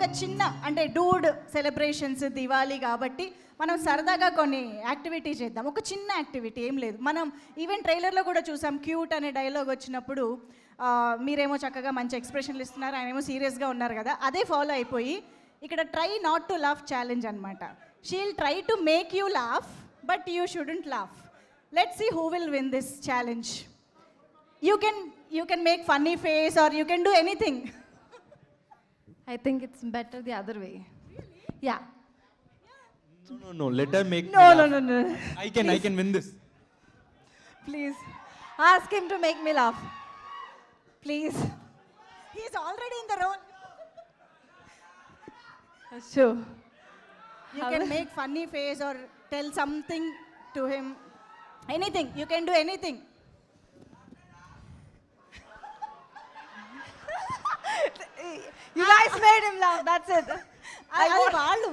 ఒక చిన్న అంటే డూడ్ సెలబ్రేషన్స్ దివాళీ కాబట్టి మనం సరదాగా కొన్ని యాక్టివిటీ చేద్దాం. ఒక చిన్న యాక్టివిటీ ఏం లేదు. మనం ఈవెన్ ట్రైలర్లో కూడా చూసాం, క్యూట్ అనే డైలాగ్ వచ్చినప్పుడు మీరేమో చక్కగా మంచి ఎక్స్ప్రెషన్లు ఇస్తున్నారు, ఆయనేమో సీరియస్గా ఉన్నారు కదా, అదే ఫాలో అయిపోయి ఇక్కడ try not to laugh challenge అనమాట. She'll try to make you laugh but you shouldn't laugh. Let's see who will win this challenge. You can make funny face or you can do anything. I think it's better the other way. Yeah. No. Let her make No. I can win this. Please. Ask him to make me laugh. Please. He is already in the role. Sure. You can make funny face or tell something to him. Anything. You can do anything. You guys made him laugh. That's it.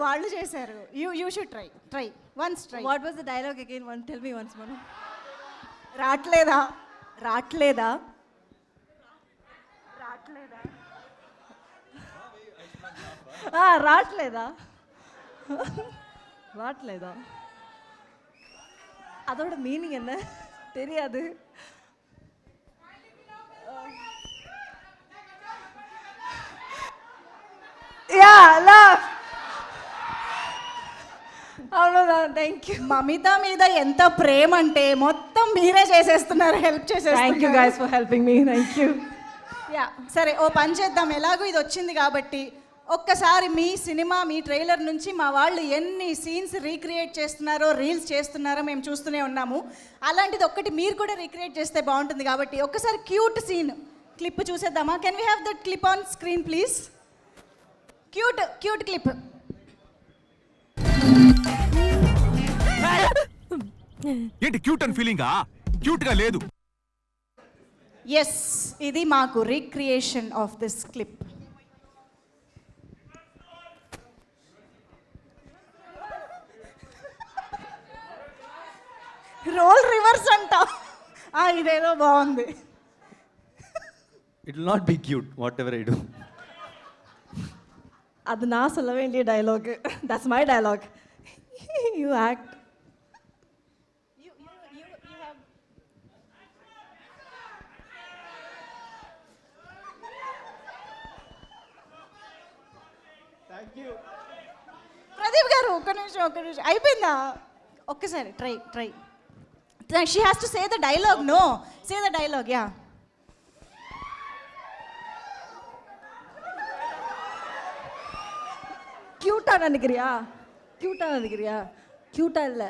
వాళ్ళు చేశారు. You should try. Once try. What was the dialogue again? Tell me once more. రాట్లేదా ராட்லேதா அதோட meaning என்ன தெரியாது. Laugh. అవునవును, thank you. Mamitha మీద ఎంత ప్రేమ అంటే మొత్తం మీరే చేసేస్తున్నారు, హెల్ప్ చేసేస్తున్నారు. Thank you guys for helping me. Thank you. Yeah సరే, ఓ పని చేద్దాం. ఎలాగో ఇది వచ్చింది కాబట్టి ఒక్కసారి మీ సినిమా, మీ ట్రైలర్ నుంచి మా వాళ్ళు ఎన్ని సీన్స్ రీక్రియేట్ చేస్తున్నారో, రీల్స్ చేస్తున్నారో మేము చూస్తూనే ఉన్నాము. అలాంటిది ఒక్కటి మీరు కూడా రీక్రియేట్ చేస్తే బాగుంటుంది కాబట్టి ఒక్కసారి క్యూట్ సీన్ క్లిప్ చూసేద్దామా? Can we have that clip on screen please? Cute clip. ఏంటి క్యూట్ అని ఫీలింగా? క్యూట్ గా లేదు. ఎస్, ఇది మాకు recreation of this clip. Role reverse అంట. ఇదేదో బాగుంది. It will not be cute whatever I do. அது நான் சொல்ல வேண்டிய dialogue. That's my dialogue. You act. You have. Thank you. Pradeep garu ఒక్క నిమిషం అయిపోయిందా? ఒక్కసారి try. She has to say the dialogue. No, say the dialogue. Yeah. கியூட்டா நினைக்கிறியா? கியூட்டா இல்லை.